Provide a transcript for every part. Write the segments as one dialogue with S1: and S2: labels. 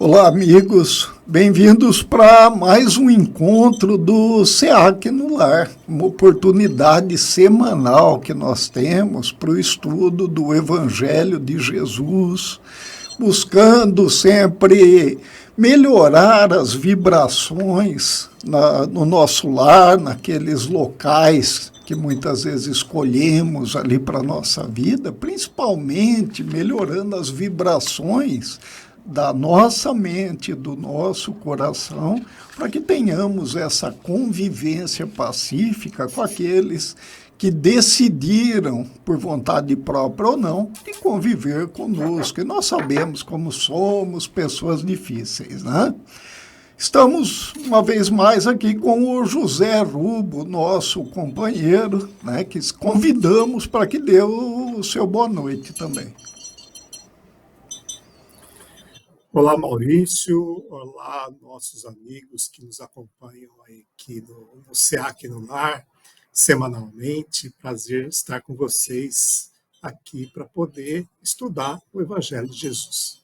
S1: Olá, amigos. Bem-vindos para mais um encontro do SEAC no Lar, uma oportunidade semanal que nós temos para o estudo do Evangelho de Jesus, buscando sempre melhorar as vibrações no nosso lar, naqueles locais que muitas vezes escolhemos ali para a nossa vida, principalmente melhorando as vibrações da nossa mente, do nosso coração, para que tenhamos essa convivência pacífica com aqueles que decidiram, por vontade própria ou não, de conviver conosco. E nós sabemos como somos pessoas difíceis, né? Estamos, uma vez mais, aqui com o José Rubo, nosso companheiro, né, que convidamos para que dê o seu boa noite também.
S2: Olá, Maurício. Olá, nossos amigos que nos acompanham aqui no SEAC no Lar, semanalmente. Prazer estar com vocês aqui para poder estudar o Evangelho de Jesus.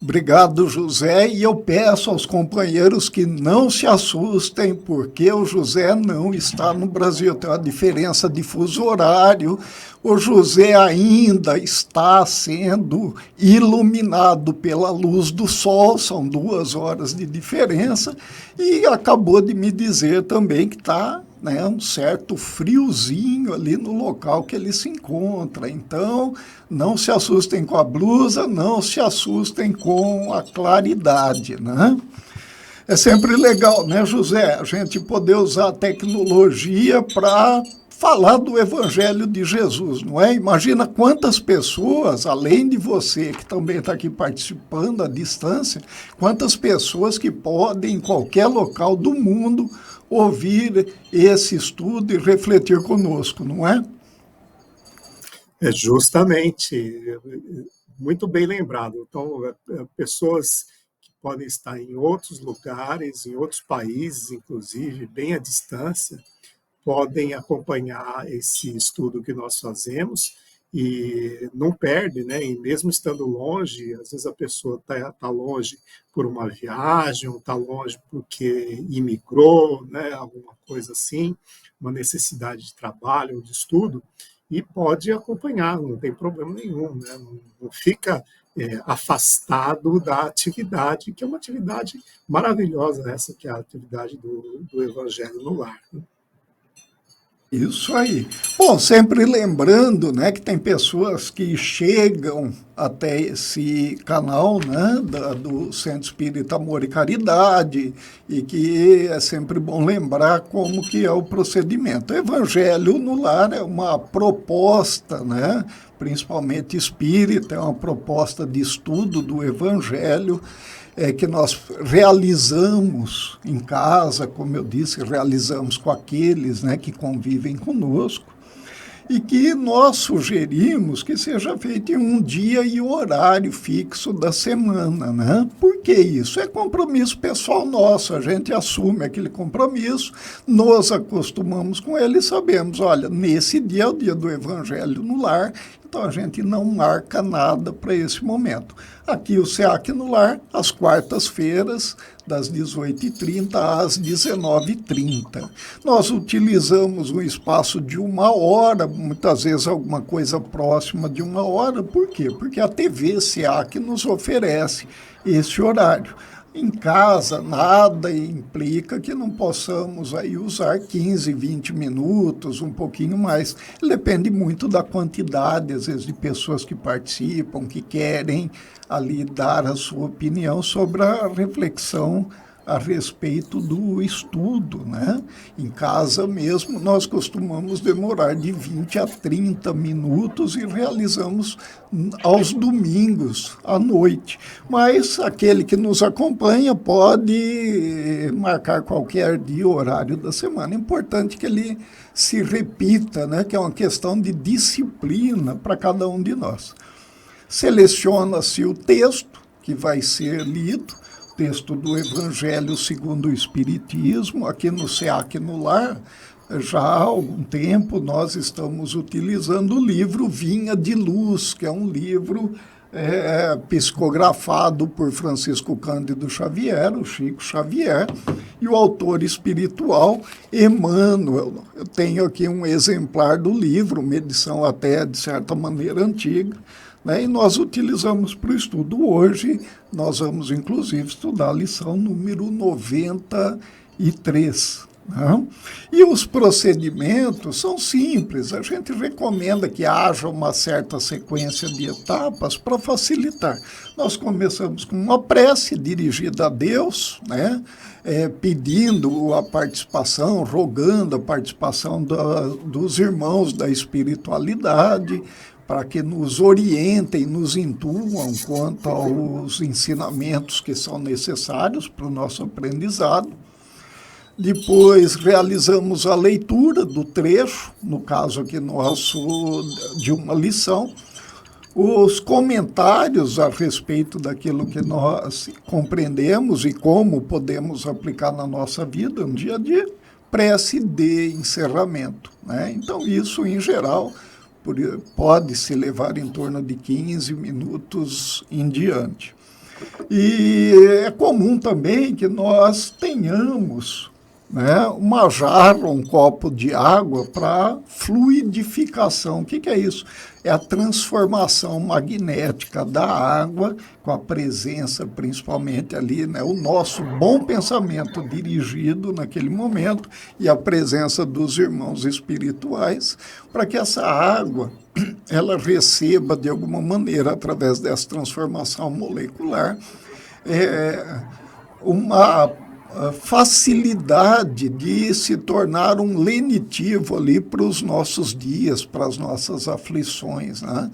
S1: Obrigado, José, e eu peço aos companheiros que não se assustem, porque o José não está no Brasil, tem uma diferença de fuso horário. O José ainda está sendo iluminado pela luz do sol, são 2 horas de diferença, e acabou de me dizer também que está um certo friozinho ali no local que ele se encontra. Então, não se assustem com a blusa, não se assustem com a claridade, né? É sempre legal, né, José, a gente poder usar a tecnologia para falar do Evangelho de Jesus, não é? Imagina quantas pessoas, além de você, que também está aqui participando à distância, quantas pessoas que podem, em qualquer local do mundo, ouvir esse estudo e refletir conosco, não é?
S2: É justamente, muito bem lembrado. Então, pessoas que podem estar em outros lugares, em outros países, inclusive, bem à distância, podem acompanhar esse estudo que nós fazemos e não perde, né? E mesmo estando longe, às vezes a pessoa tá longe por uma viagem, ou está longe porque imigrou, né? Alguma coisa assim, uma necessidade de trabalho ou de estudo, e pode acompanhar, não tem problema nenhum, né? Não fica afastado da atividade, que é uma atividade maravilhosa, essa que é a atividade do Evangelho no Lar, né?
S1: Isso aí. Bom, sempre lembrando, né, que tem pessoas que chegam até esse canal, né, do Centro Espírita Amor e Caridade, e que é sempre bom lembrar como que é o procedimento. O Evangelho no Lar é uma proposta, né, principalmente espírita, é uma proposta de estudo do Evangelho, que nós realizamos em casa, como eu disse, realizamos com aqueles, né, que convivem conosco, e que nós sugerimos que seja feito em um dia e horário fixo da semana, né? Por que isso? É compromisso pessoal nosso, a gente assume aquele compromisso, nos acostumamos com ele e sabemos, olha, nesse dia é o dia do Evangelho no Lar, então a gente não marca nada para esse momento. Aqui o SEAC no Lar, às quartas-feiras, das 18h30 às 19h30. Nós utilizamos um espaço de 1 hora, muitas vezes alguma coisa próxima de 1 hora. Por quê? Porque a TV SEAC nos oferece esse horário. Em casa, nada implica que não possamos aí usar 15, 20 minutos, um pouquinho mais. Depende muito da quantidade, às vezes, de pessoas que participam, que querem ali dar a sua opinião sobre a reflexão a respeito do estudo, né? Em casa mesmo, nós costumamos demorar de 20 a 30 minutos e realizamos aos domingos, à noite. Mas aquele que nos acompanha pode marcar qualquer dia, horário da semana. É importante que ele se repita, né? Que é uma questão de disciplina para cada um de nós. Seleciona-se o texto que vai ser lido, texto do Evangelho segundo o Espiritismo. Aqui no SEAC no Lar, já há algum tempo, nós estamos utilizando o livro Vinha de Luz, que é um livro psicografado por Francisco Cândido Xavier, o Chico Xavier, e o autor espiritual Emmanuel. Eu tenho aqui um exemplar do livro, uma edição até, de certa maneira, antiga, né? E nós utilizamos para o estudo hoje. Nós vamos, inclusive, estudar a lição número 93. Né? E os procedimentos são simples. A gente recomenda que haja uma certa sequência de etapas para facilitar. Nós começamos com uma prece dirigida a Deus, né? Pedindo a participação, rogando a participação dos irmãos da espiritualidade, para que nos orientem, nos intuam quanto aos ensinamentos que são necessários para o nosso aprendizado. Depois realizamos a leitura do trecho, no caso aqui nosso, de uma lição, os comentários a respeito daquilo que nós compreendemos e como podemos aplicar na nossa vida no dia a dia, prece de encerramento, né? Então, isso, em geral, pode se levar em torno de 15 minutos em diante. E é comum também que nós tenhamos, né, uma jarra, um copo de água para fluidificação. O que é isso? É a transformação magnética da água, com a presença principalmente ali, né, o nosso bom pensamento dirigido naquele momento e a presença dos irmãos espirituais, para que essa água ela receba de alguma maneira, através dessa transformação molecular, uma facilidade de se tornar um lenitivo ali para os nossos dias, para as nossas aflições, né?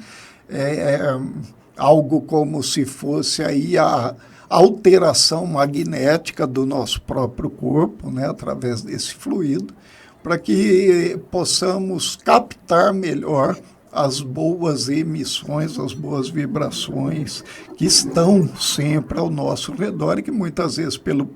S1: Algo como se fosse aí a alteração magnética do nosso próprio corpo, né, através desse fluido, para que possamos captar melhor as boas emissões, as boas vibrações que estão sempre ao nosso redor e que muitas vezes, pelo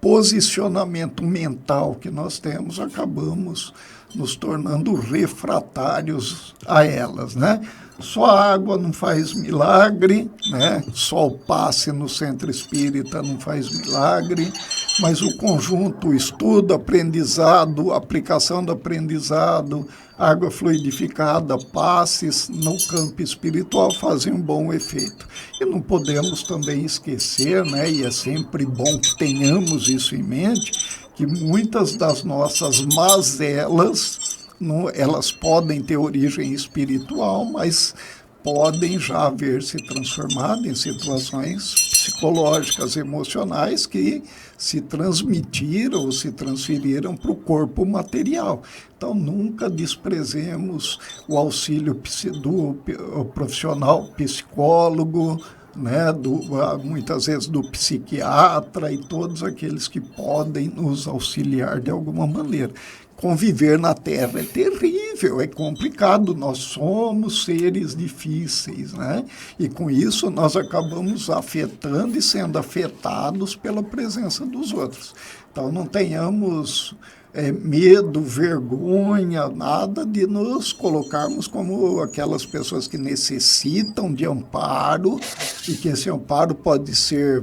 S1: posicionamento mental que nós temos, acabamos nos tornando refratários a elas, né? Só a água não faz milagre, né? Só o passe no centro espírita não faz milagre, mas o conjunto, o estudo, aprendizado, aplicação do aprendizado, água fluidificada, passes no campo espiritual fazem um bom efeito. E não podemos também esquecer, né, e é sempre bom que tenhamos isso em mente, que muitas das nossas mazelas, elas podem ter origem espiritual, mas podem já haver se transformado em situações psicológicas, emocionais que se transmitiram ou se transferiram para o corpo material. Então, nunca desprezemos o auxílio do profissional psicólogo, né, muitas vezes do psiquiatra e todos aqueles que podem nos auxiliar de alguma maneira. Conviver na Terra é terrível, é complicado, nós somos seres difíceis, né? E com isso nós acabamos afetando e sendo afetados pela presença dos outros. Então não tenhamos medo, vergonha, nada de nos colocarmos como aquelas pessoas que necessitam de amparo e que esse amparo pode ser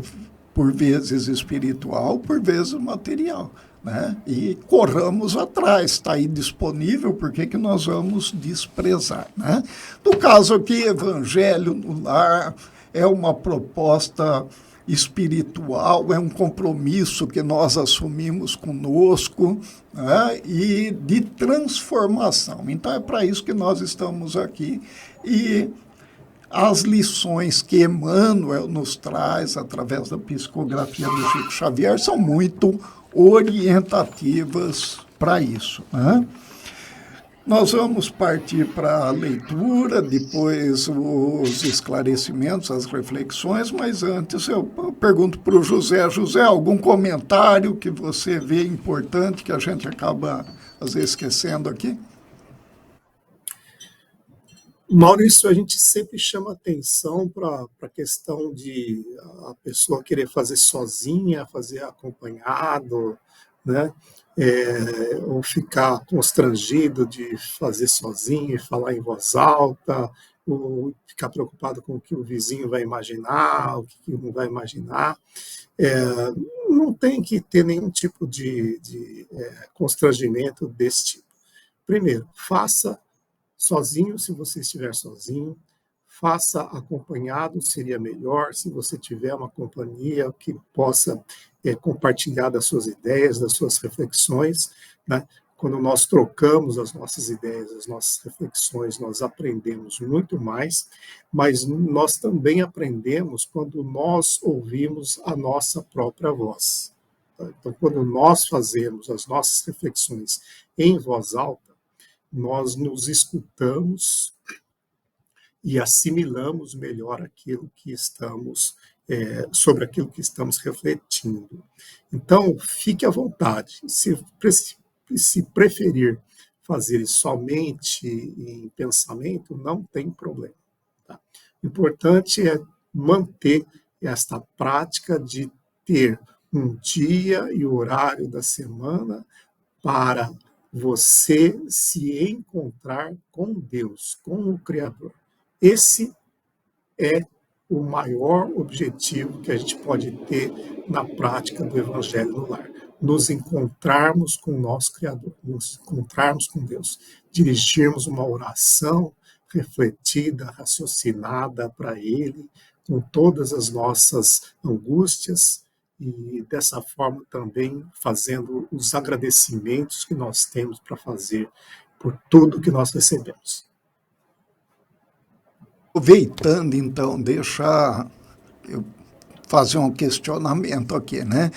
S1: por vezes espiritual, por vezes material. Né? E corramos atrás, está aí disponível, por que nós vamos desprezar? Né? No caso aqui, Evangelho no Lar é uma proposta espiritual, é um compromisso que nós assumimos conosco, né? E de transformação. Então é para isso que nós estamos aqui. E as lições que Emmanuel nos traz através da psicografia do Chico Xavier são muito orientativas para isso, né? Nós vamos partir para a leitura, depois os esclarecimentos, as reflexões, mas antes eu pergunto para o José. José, algum comentário que você vê importante que a gente acaba, às vezes, esquecendo aqui?
S2: Maurício, a gente sempre chama atenção para a questão de a pessoa querer fazer sozinha, fazer acompanhado, né? Ou ficar constrangido de fazer sozinho e falar em voz alta, ou ficar preocupado com o que o vizinho vai imaginar, o que não vai imaginar. Não tem que ter nenhum tipo de constrangimento desse tipo. Primeiro, faça sozinho, se você estiver sozinho. Faça acompanhado, seria melhor, se você tiver uma companhia que possa compartilhar das suas ideias, das suas reflexões, né? Quando nós trocamos as nossas ideias, as nossas reflexões, nós aprendemos muito mais, mas nós também aprendemos quando nós ouvimos a nossa própria voz. Tá? Então, quando nós fazemos as nossas reflexões em voz alta, nós nos escutamos e assimilamos melhor aquilo que estamos, sobre aquilo que estamos refletindo. Então, fique à vontade. Se preferir fazer somente em pensamento, não tem problema. Tá? O importante é manter esta prática de ter um dia e horário da semana para você se encontrar com Deus, com o Criador. Esse é o maior objetivo que a gente pode ter na prática do Evangelho no lar. Nos encontrarmos com o nosso Criador, nos encontrarmos com Deus, dirigirmos uma oração refletida, raciocinada para Ele, com todas as nossas angústias, e dessa forma também fazendo os agradecimentos que nós temos para fazer por tudo que nós recebemos.
S1: Aproveitando, então, deixa eu fazer um questionamento aqui, né?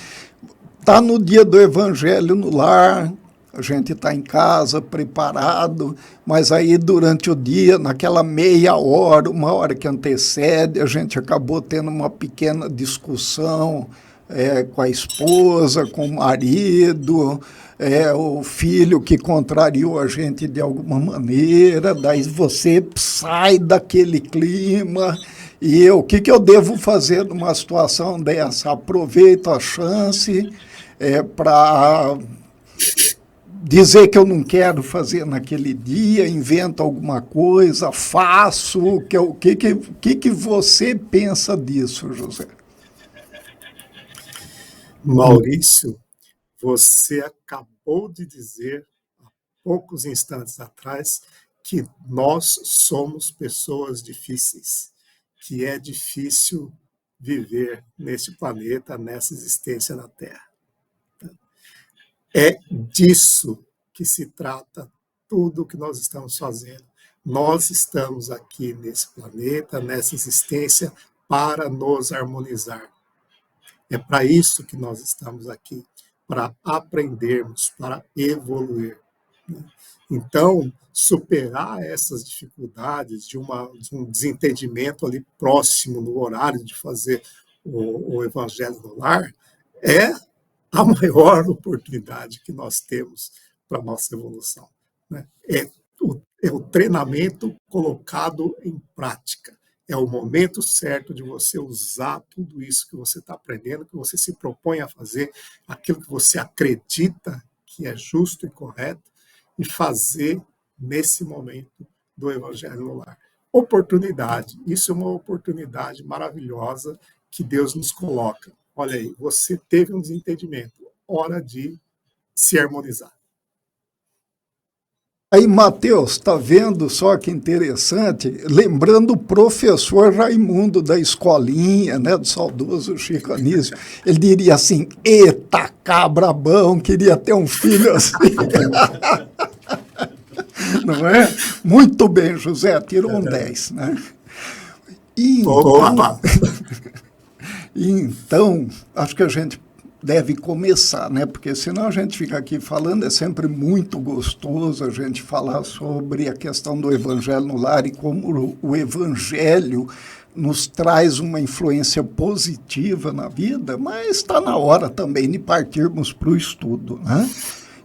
S1: Está no dia do Evangelho no lar, a gente está em casa, preparado, mas aí durante o dia, naquela meia hora, uma hora que antecede, a gente acabou tendo uma pequena discussão com a esposa, com o marido, o filho que contrariou a gente de alguma maneira, daí você sai daquele clima, e o que eu devo fazer numa situação dessa? Aproveito a chance para dizer que eu não quero fazer naquele dia, invento alguma coisa, faço, o que você pensa disso, José?
S2: Maurício, você acabou de dizer, há poucos instantes atrás, que nós somos pessoas difíceis, que é difícil viver neste planeta, nessa existência na Terra. É disso que se trata tudo o que nós estamos fazendo. Nós estamos aqui nesse planeta, nessa existência, para nos harmonizar. É para isso que nós estamos aqui, para aprendermos, para evoluir. Então, superar essas dificuldades de um desentendimento ali próximo no horário de fazer o Evangelho no lar é a maior oportunidade que nós temos para a nossa evolução. Né? É o treinamento colocado em prática. É o momento certo de você usar tudo isso que você está aprendendo, que você se propõe a fazer, aquilo que você acredita que é justo e correto, e fazer nesse momento do Evangelho no lar. Oportunidade. Isso é uma oportunidade maravilhosa que Deus nos coloca. Olha aí, você teve um desentendimento. Hora de se harmonizar.
S1: Aí, Mateus, está vendo só que interessante? Lembrando o professor Raimundo da escolinha, né, do saudoso Chico Anísio, ele diria assim, eita cabra bom, queria ter um filho assim. Não é? Muito bem, José, tirou um 10, né? Então, acho que a gente deve começar, né? Porque senão a gente fica aqui falando, é sempre muito gostoso a gente falar sobre a questão do Evangelho no lar e como o Evangelho nos traz uma influência positiva na vida, mas está na hora também de partirmos para o estudo, né?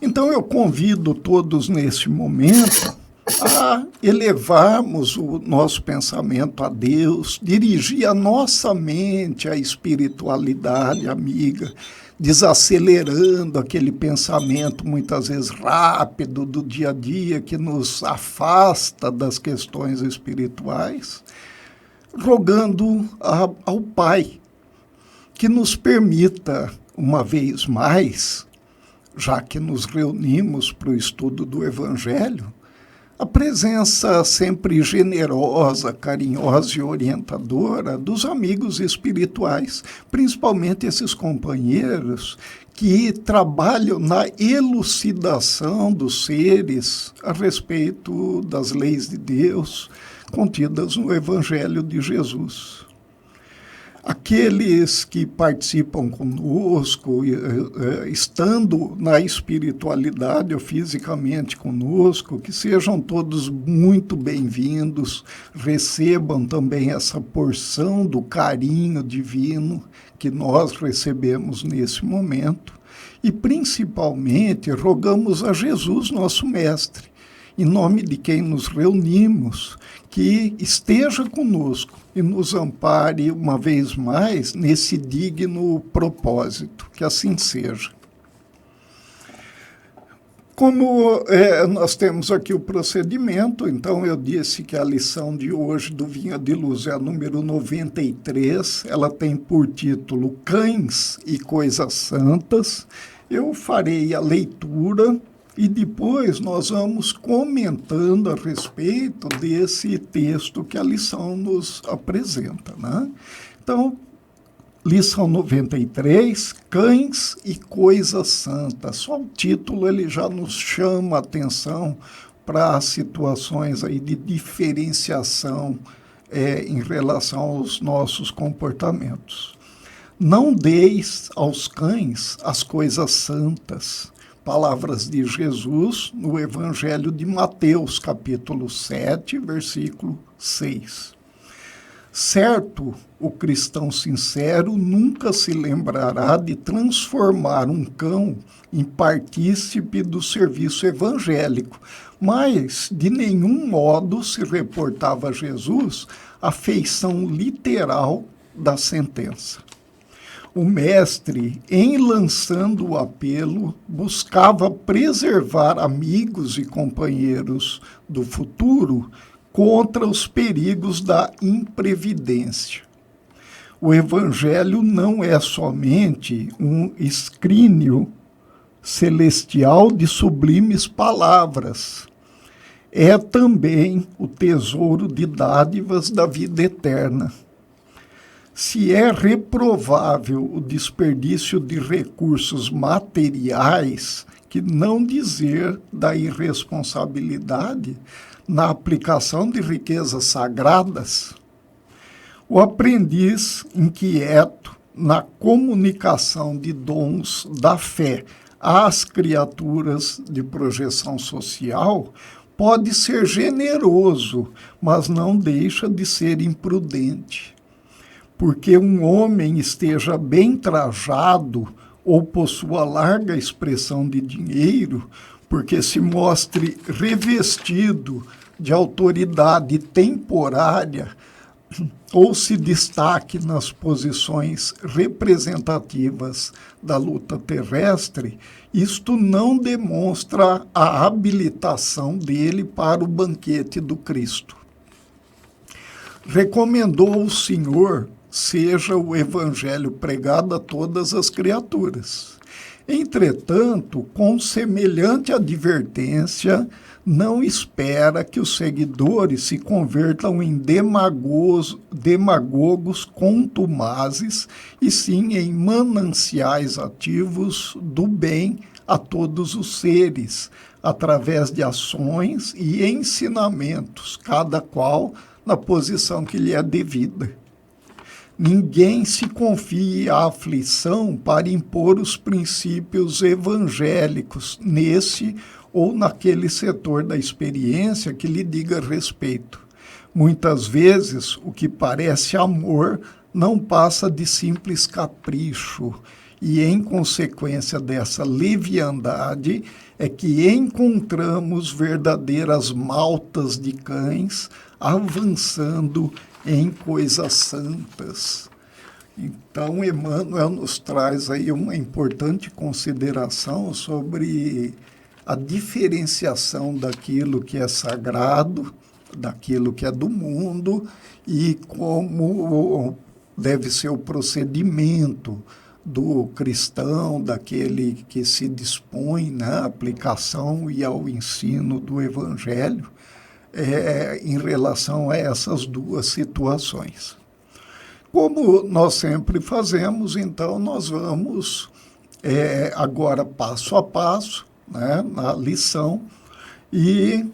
S1: Então eu convido todos nesse momento a elevarmos o nosso pensamento a Deus, dirigir a nossa mente à espiritualidade amiga, desacelerando aquele pensamento muitas vezes rápido do dia a dia que nos afasta das questões espirituais, rogando ao Pai que nos permita, uma vez mais, já que nos reunimos para o estudo do Evangelho, a presença sempre generosa, carinhosa e orientadora dos amigos espirituais, principalmente esses companheiros que trabalham na elucidação dos seres a respeito das leis de Deus contidas no Evangelho de Jesus. Aqueles que participam conosco, estando na espiritualidade ou fisicamente conosco, que sejam todos muito bem-vindos, recebam também essa porção do carinho divino que nós recebemos nesse momento e, principalmente, rogamos a Jesus, nosso Mestre, em nome de quem nos reunimos, que esteja conosco e nos ampare uma vez mais nesse digno propósito, que assim seja. Como nós temos aqui o procedimento, então eu disse que a lição de hoje do Vinha de Luz é a número 93, ela tem por título Cães e Coisas Santas. Eu farei a leitura e depois nós vamos comentando a respeito desse texto que a lição nos apresenta, né? Então, lição 93, Cães e Coisas Santas. Só o título ele já nos chama a atenção para situações aí de diferenciação em relação aos nossos comportamentos. Não deis aos cães as coisas santas. Palavras de Jesus no Evangelho de Mateus, capítulo 7, versículo 6. Certo, o cristão sincero nunca se lembrará de transformar um cão em partícipe do serviço evangélico, mas de nenhum modo se reportava a Jesus a feição literal da sentença. O mestre, em lançando o apelo, buscava preservar amigos e companheiros do futuro contra os perigos da imprevidência. O Evangelho não é somente um escrínio celestial de sublimes palavras, é também o tesouro de dádivas da vida eterna. Se é reprovável o desperdício de recursos materiais, que não dizer da irresponsabilidade na aplicação de riquezas sagradas, o aprendiz inquieto na comunicação de dons da fé às criaturas de projeção social pode ser generoso, mas não deixa de ser imprudente. Porque um homem esteja bem trajado ou possua larga expressão de dinheiro, porque se mostre revestido de autoridade temporária ou se destaque nas posições representativas da luta terrestre, isto não demonstra a habilitação dele para o banquete do Cristo. Recomendou o Senhor seja o evangelho pregado a todas as criaturas. Entretanto, com semelhante advertência, não espera que os seguidores se convertam em demagogos contumazes, e sim em mananciais ativos do bem a todos os seres, através de ações e ensinamentos, cada qual na posição que lhe é devida. Ninguém se confie à aflição para impor os princípios evangélicos nesse ou naquele setor da experiência que lhe diga respeito. Muitas vezes, o que parece amor não passa de simples capricho, e em consequência dessa leviandade é que encontramos verdadeiras maltas de cães avançando em coisas santas. Então, Emmanuel nos traz aí uma importante consideração sobre a diferenciação daquilo que é sagrado, daquilo que é do mundo e como deve ser o procedimento do cristão, daquele que se dispõe, né, à aplicação e ao ensino do Evangelho, em relação a essas duas situações. Como nós sempre fazemos, então nós vamos agora passo a passo, né, na lição, e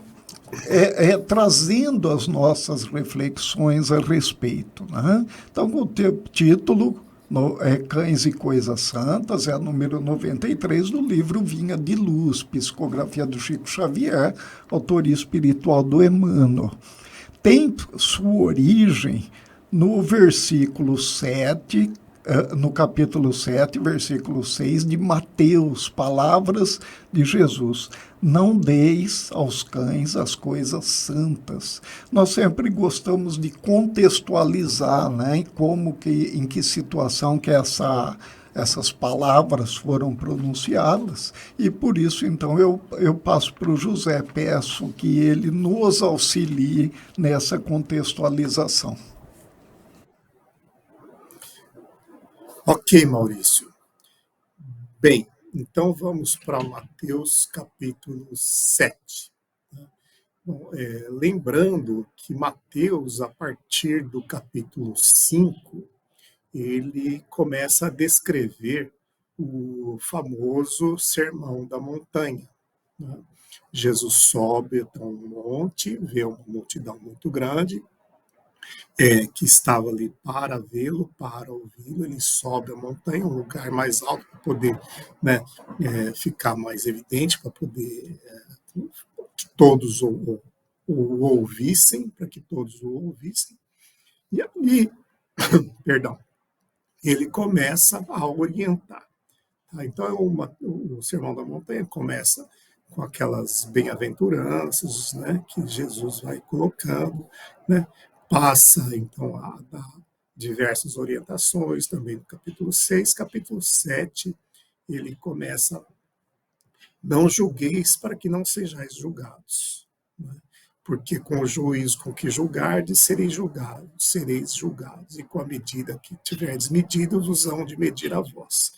S1: trazendo as nossas reflexões a respeito. Né? Então, o título Cães e Coisas Santas, é o número 93 do livro Vinha de Luz, psicografia do Chico Xavier, autoria espiritual do Emmanuel. Tem sua origem no versículo 7, no capítulo 7, versículo 6 de Mateus, palavras de Jesus. Não deis aos cães as coisas santas. Nós sempre gostamos de contextualizar, né, em que situação que essas palavras foram pronunciadas, e por isso, então, eu passo para o José, peço que ele nos auxilie nessa contextualização.
S2: Ok, Maurício. Bem, então vamos para Mateus capítulo 7. Bom, lembrando que Mateus, a partir do capítulo 5, ele começa a descrever o famoso Sermão da Montanha. Né? Jesus sobe até um monte, vê uma multidão muito grande, que estava ali para vê-lo, para ouvi-lo. Ele sobe a montanha, um lugar mais alto para poder, né, ficar mais evidente, para poder que todos o ouvissem, para que todos o ouvissem. E aí, perdão, ele começa a orientar. Tá? Então, o Sermão da Montanha começa com aquelas bem-aventuranças, né, que Jesus vai colocando, né? Passa, então, a dar diversas orientações, também no capítulo 6. Capítulo 7, ele começa: não julgueis para que não sejais julgados, né? Porque com o juízo com que julgardes, sereis julgados, e com a medida que tiverdes medido, vos hão de medir a vós.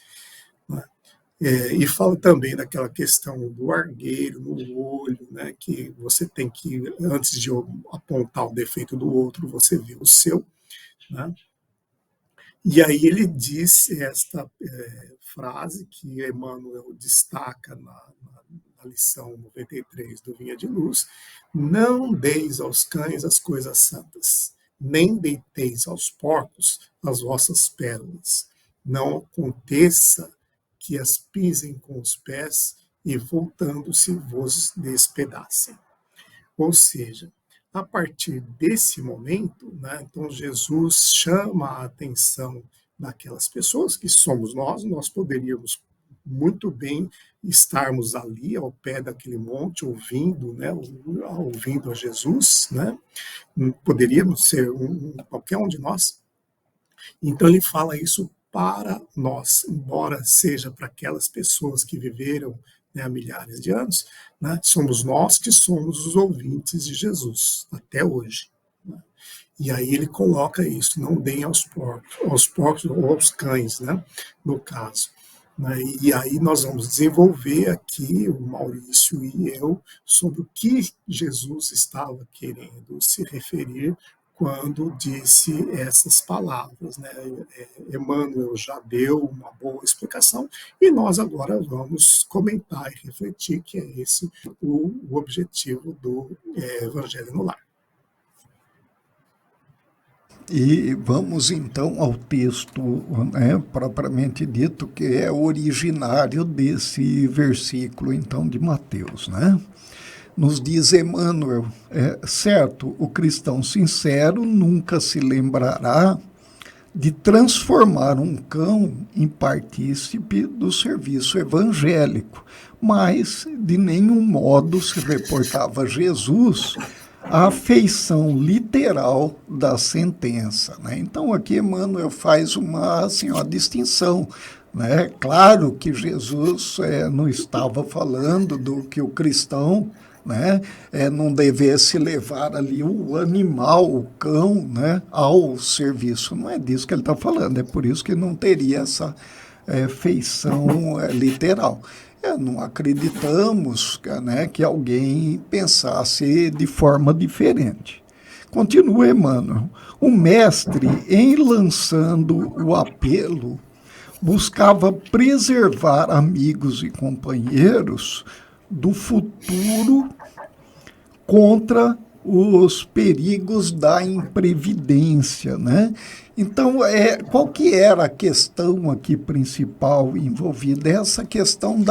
S2: Né? E fala também daquela questão do argueiro no olho, né, que você tem que, antes de apontar o defeito do outro, você vê o seu. Né? E aí ele diz esta frase que Emmanuel destaca na lição 93 do Vinha de Luz: não deis aos cães as coisas santas, nem deiteis aos porcos as vossas pérolas. Não aconteça que as pisem com os pés e, voltando-se, vos despedacem. Ou seja, a partir desse momento, né, então Jesus chama a atenção daquelas pessoas que somos nós poderíamos muito bem estarmos ali ao pé daquele monte, ouvindo, né, ouvindo a Jesus, né? Poderíamos ser qualquer um de nós. Então ele fala isso para nós, embora seja para aquelas pessoas que viveram, né, há milhares de anos, né, somos nós que somos os ouvintes de Jesus, até hoje. Né? E aí ele coloca isso: não deem aos porcos ou aos cães, né, no caso. Né? E aí nós vamos desenvolver aqui, o Maurício e eu, sobre o que Jesus estava querendo se referir quando disse essas palavras. Né? Emmanuel já deu uma boa explicação e nós agora vamos comentar e refletir, que é esse o objetivo do Evangelho no Lar.
S1: E vamos então ao texto, né, propriamente dito, que é originário desse versículo então de Mateus, né? Nos diz Emmanuel, certo, o cristão sincero nunca se lembrará de transformar um cão em partícipe do serviço evangélico, mas de nenhum modo se reportava Jesus a feição literal da sentença, né? Então aqui Emmanuel faz uma distinção, né? Claro que Jesus não estava falando do que o cristão, né, não devesse levar ali o animal, o cão, né, ao serviço. Não é disso que ele está falando, é por isso que não teria essa feição literal. Não acreditamos, né, que alguém pensasse de forma diferente. Continua Emmanuel. O mestre, em lançando o apelo, buscava preservar amigos e companheiros do futuro contra os perigos da imprevidência, né? Então, qual que era a questão aqui principal envolvida? Essa questão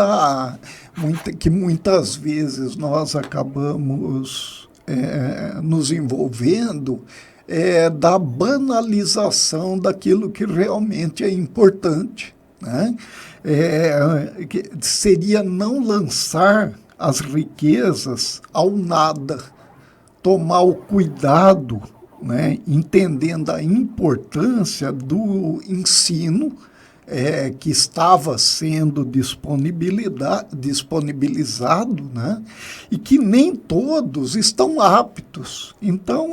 S1: que muitas vezes nós acabamos nos envolvendo, da banalização daquilo que realmente é importante, né? Que seria não lançar as riquezas ao nada, tomar o cuidado, né, entendendo a importância do ensino que estava sendo disponibilizado, né, e que nem todos estão aptos. Então,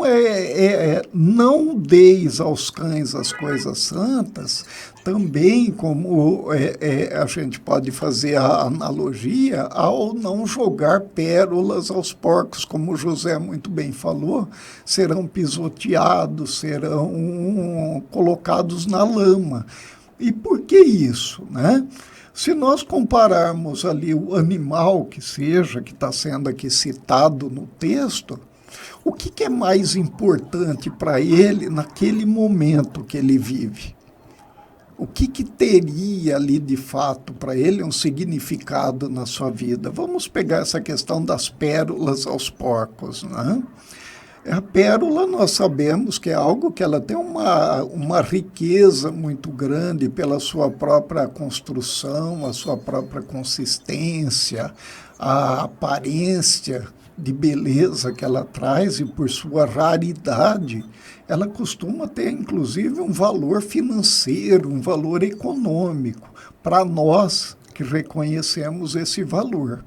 S1: não deis aos cães as coisas santas, também como a gente pode fazer a analogia ao não jogar pérolas aos porcos, como o José muito bem falou, serão pisoteados, serão colocados na lama. E por que isso, né? Se nós compararmos ali o animal que está sendo aqui citado no texto, o que é mais importante para ele naquele momento que ele vive? O que teria ali de fato para ele um significado na sua vida? Vamos pegar essa questão das pérolas aos porcos, né? A pérola, nós sabemos que é algo que ela tem uma riqueza muito grande pela sua própria construção, a sua própria consistência, a aparência de beleza que ela traz e por sua raridade, ela costuma ter, inclusive, um valor financeiro, um valor econômico, para nós que reconhecemos esse valor.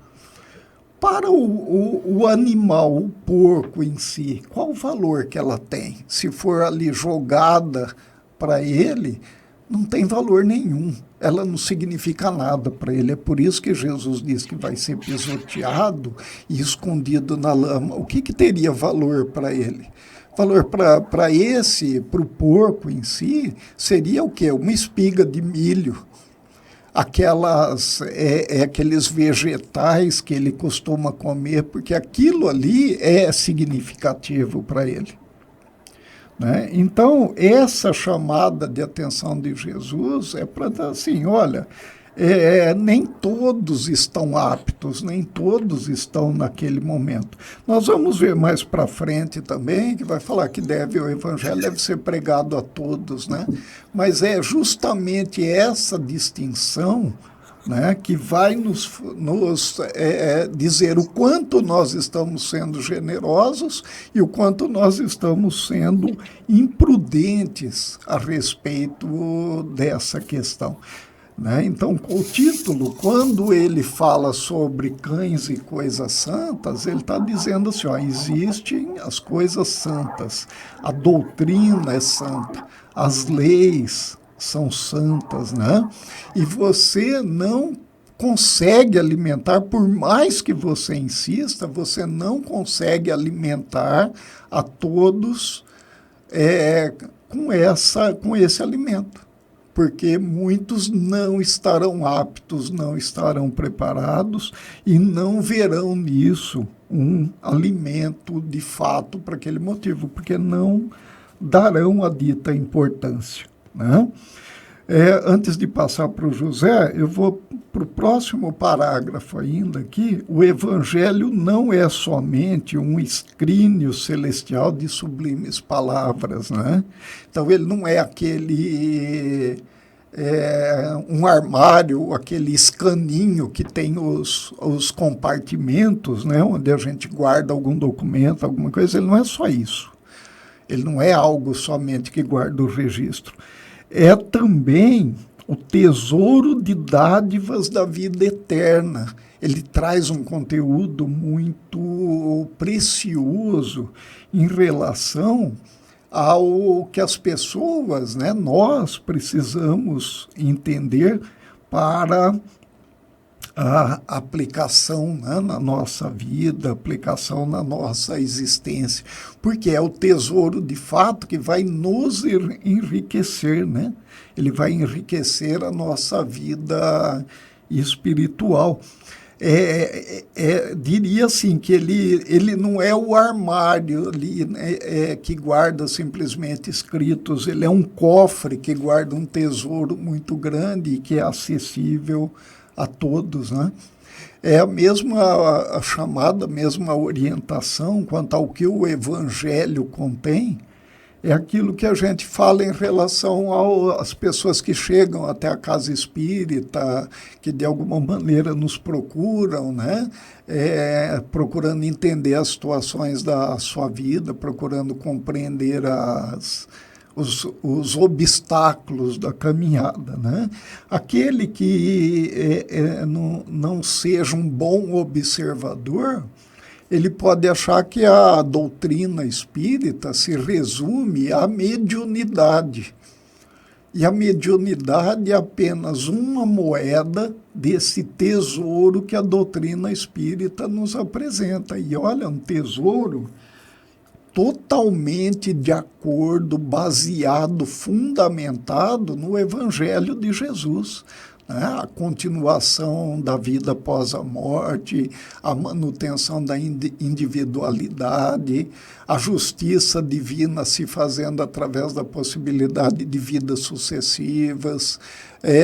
S1: Para o animal, o porco em si, qual o valor que ela tem? Se for ali jogada para ele, não tem valor nenhum. Ela não significa nada para ele. É por isso que Jesus diz que vai ser pisoteado e escondido na lama. O que teria valor para ele? Valor para o porco em si, seria o quê? Uma espiga de milho. Aqueles vegetais que ele costuma comer, porque aquilo ali é significativo para ele, né? Então, essa chamada de atenção de Jesus é para dar assim, olha, nem todos estão aptos, nem todos estão naquele momento. Nós vamos ver mais para frente também, que vai falar que o evangelho deve ser pregado a todos, né? Mas é justamente essa distinção, né, que vai nos dizer o quanto nós estamos sendo generosos e o quanto nós estamos sendo imprudentes a respeito dessa questão. Né? Então, o título, quando ele fala sobre cães e coisas santas, ele está dizendo assim, existem as coisas santas, a doutrina é santa, as leis são santas, né? E você não consegue alimentar, por mais que você insista, você não consegue alimentar a todos com esse alimento. Porque muitos não estarão aptos, não estarão preparados e não verão nisso um alimento de fato para aquele motivo, porque não darão a dita importância, né? Antes de passar para o José, eu vou para o próximo parágrafo ainda aqui. O Evangelho não é somente um escrínio celestial de sublimes palavras, né? Então, ele não é um armário, aquele escaninho que tem os compartimentos, né, onde a gente guarda algum documento, alguma coisa, ele não é só isso. Ele não é algo somente que guarda o registro. É também o tesouro de dádivas da vida eterna. Ele traz um conteúdo muito precioso em relação ao que as pessoas, né, nós precisamos entender para a aplicação, né, na nossa vida, aplicação na nossa existência, porque é o tesouro de fato que vai nos enriquecer, né? Ele vai enriquecer a nossa vida espiritual. Diria assim que ele não é o armário ali, né, que guarda simplesmente escritos, ele é um cofre que guarda um tesouro muito grande e que é acessível a todos, né? É a mesma a chamada, a mesma orientação quanto ao que o Evangelho contém, é aquilo que a gente fala em relação às pessoas que chegam até a casa espírita, que de alguma maneira nos procuram, né? Procurando entender as situações da sua vida, procurando compreender os obstáculos da caminhada, né? Aquele que não seja um bom observador, ele pode achar que a doutrina espírita se resume à mediunidade. E a mediunidade é apenas uma moeda desse tesouro que a doutrina espírita nos apresenta. E olha, um tesouro totalmente de acordo, baseado, fundamentado no Evangelho de Jesus. Né? A continuação da vida após a morte, a manutenção da individualidade, a justiça divina se fazendo através da possibilidade de vidas sucessivas,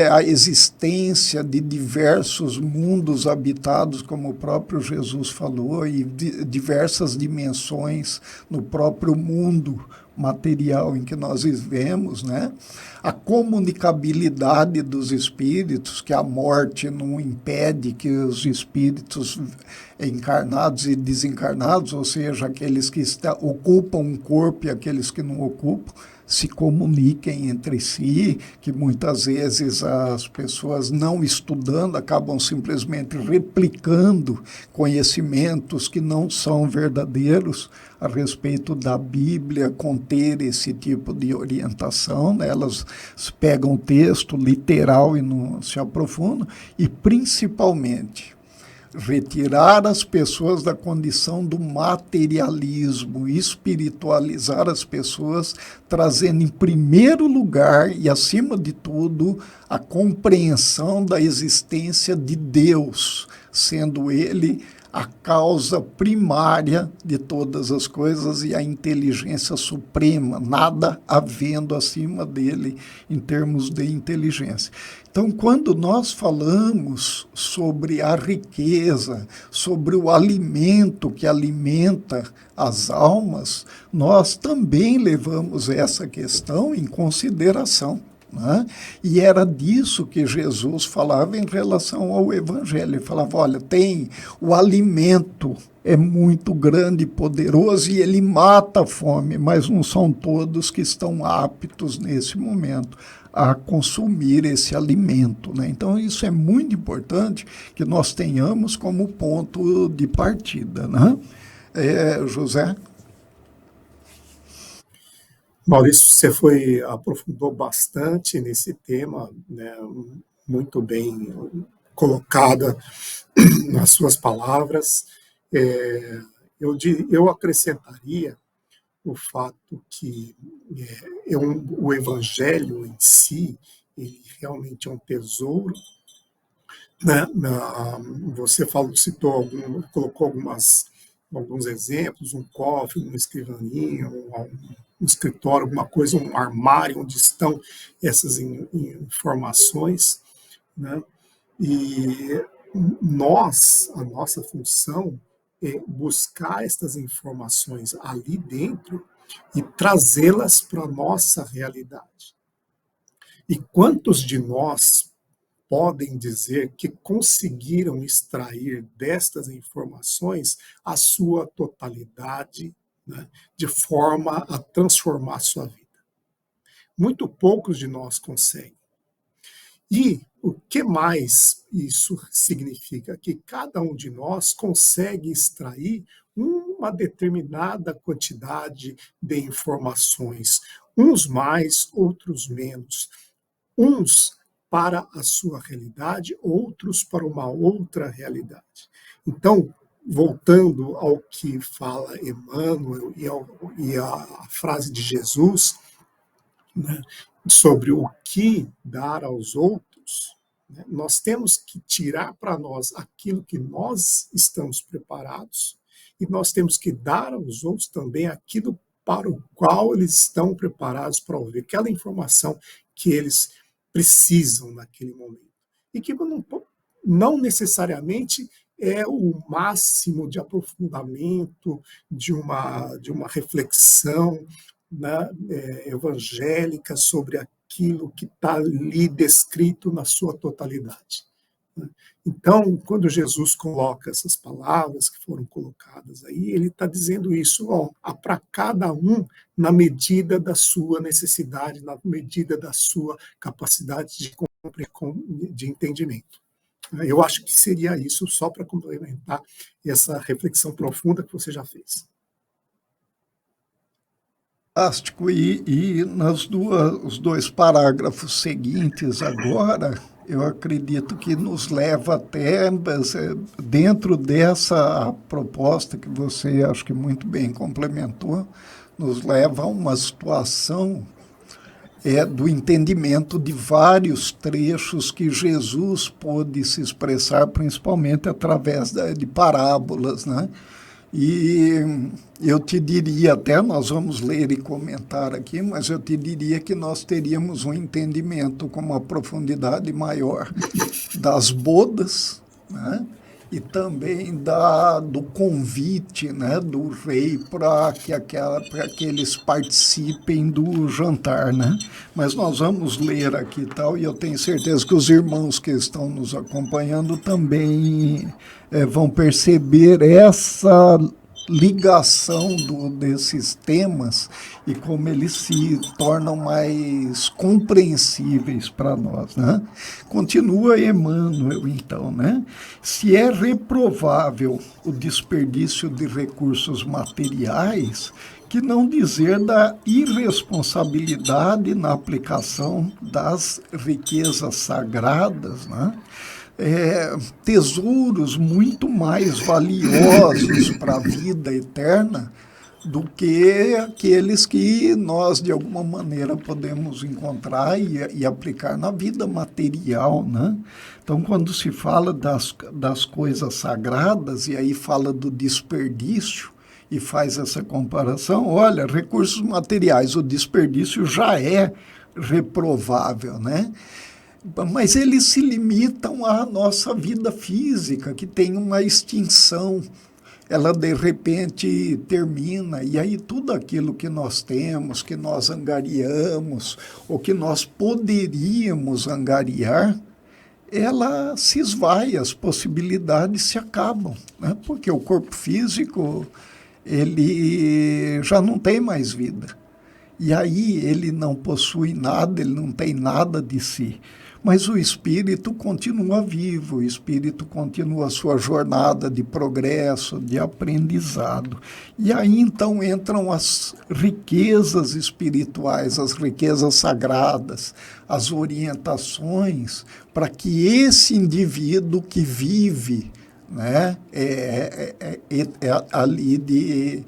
S1: a existência de diversos mundos habitados, como o próprio Jesus falou, e diversas dimensões no próprio mundo material em que nós vivemos, né? A comunicabilidade dos espíritos, que a morte não impede que os espíritos encarnados e desencarnados, ou seja, aqueles que ocupam um corpo e aqueles que não ocupam, se comuniquem entre si, que muitas vezes as pessoas não estudando acabam simplesmente replicando conhecimentos que não são verdadeiros a respeito da Bíblia conter esse tipo de orientação, né? Elas pegam o texto literal e não se aprofundam, e principalmente retirar as pessoas da condição do materialismo, espiritualizar as pessoas, trazendo em primeiro lugar e acima de tudo a compreensão da existência de Deus, sendo Ele a causa primária de todas as coisas e a inteligência suprema, nada havendo acima dele em termos de inteligência. Então, quando nós falamos sobre a riqueza, sobre o alimento que alimenta as almas, nós também levamos essa questão em consideração. Né? E era disso que Jesus falava em relação ao Evangelho. Ele falava, olha, tem o alimento, é muito grande e poderoso e ele mata a fome, mas não são todos que estão aptos nesse momento a consumir esse alimento. Né? Então, isso é muito importante que nós tenhamos como ponto de partida. Né? José?
S2: Maurício, você aprofundou bastante nesse tema, né, muito bem colocada nas suas palavras. Eu acrescentaria o fato que o Evangelho em si, ele realmente é um tesouro. Né? Você colocou alguns exemplos, um cofre, uma escrivaninha, um escritório, alguma coisa, um armário onde estão essas informações, né? E a nossa função é buscar estas informações ali dentro e trazê-las para a nossa realidade. E quantos de nós podem dizer que conseguiram extrair destas informações a sua totalidade, né, de forma a transformar sua vida. Muito poucos de nós conseguem. E o que mais isso significa? Que cada um de nós consegue extrair uma determinada quantidade de informações, uns mais, outros menos. Uns para a sua realidade, outros para uma outra realidade. Então, voltando ao que fala Emmanuel e a frase de Jesus, né, sobre o que dar aos outros, né, nós temos que tirar para nós aquilo que nós estamos preparados e nós temos que dar aos outros também aquilo para o qual eles estão preparados para ouvir, aquela informação que eles precisam naquele momento. E que não necessariamente é o máximo de aprofundamento de uma reflexão, né, evangélica sobre aquilo que está ali descrito na sua totalidade. Né? Então, quando Jesus coloca essas palavras que foram colocadas aí, ele está dizendo isso, para cada um na medida da sua necessidade, na medida da sua capacidade de entendimento. Eu acho que seria isso, só para complementar essa reflexão profunda que você já fez.
S1: Fantástico. E os dois parágrafos seguintes agora, eu acredito que nos leva até, dentro dessa proposta que você acho que muito bem complementou, nos leva a uma situação do entendimento de vários trechos que Jesus pôde se expressar, principalmente através de parábolas, né? E eu te diria, até nós vamos ler e comentar aqui, mas eu te diria que nós teríamos um entendimento com uma profundidade maior das bodas, né? E também do convite, né, do rei para que eles participem do jantar, né? Mas nós vamos ler aqui e tal, e eu tenho certeza que os irmãos que estão nos acompanhando também vão perceber essa ligação desses temas e como eles se tornam mais compreensíveis para nós, né? Continua Emmanuel, então, né? Se é reprovável o desperdício de recursos materiais, que não dizer da irresponsabilidade na aplicação das riquezas sagradas, né? Tesouros muito mais valiosos para a vida eterna do que aqueles que nós, de alguma maneira, podemos encontrar e aplicar na vida material, né? Então, quando se fala das coisas sagradas, e aí fala do desperdício, e faz essa comparação, olha, recursos materiais, o desperdício já é reprovável, né? Mas eles se limitam à nossa vida física, que tem uma extinção. Ela, de repente, termina, e aí tudo aquilo que nós temos, que nós angariamos, ou que nós poderíamos angariar, ela se esvai, as possibilidades se acabam, né? Porque o corpo físico, ele já não tem mais vida. E aí ele não possui nada, ele não tem nada de si. Mas o espírito continua vivo, o espírito continua a sua jornada de progresso, de aprendizado. E aí então entram as riquezas espirituais, as riquezas sagradas, as orientações para que esse indivíduo que vive, né, ali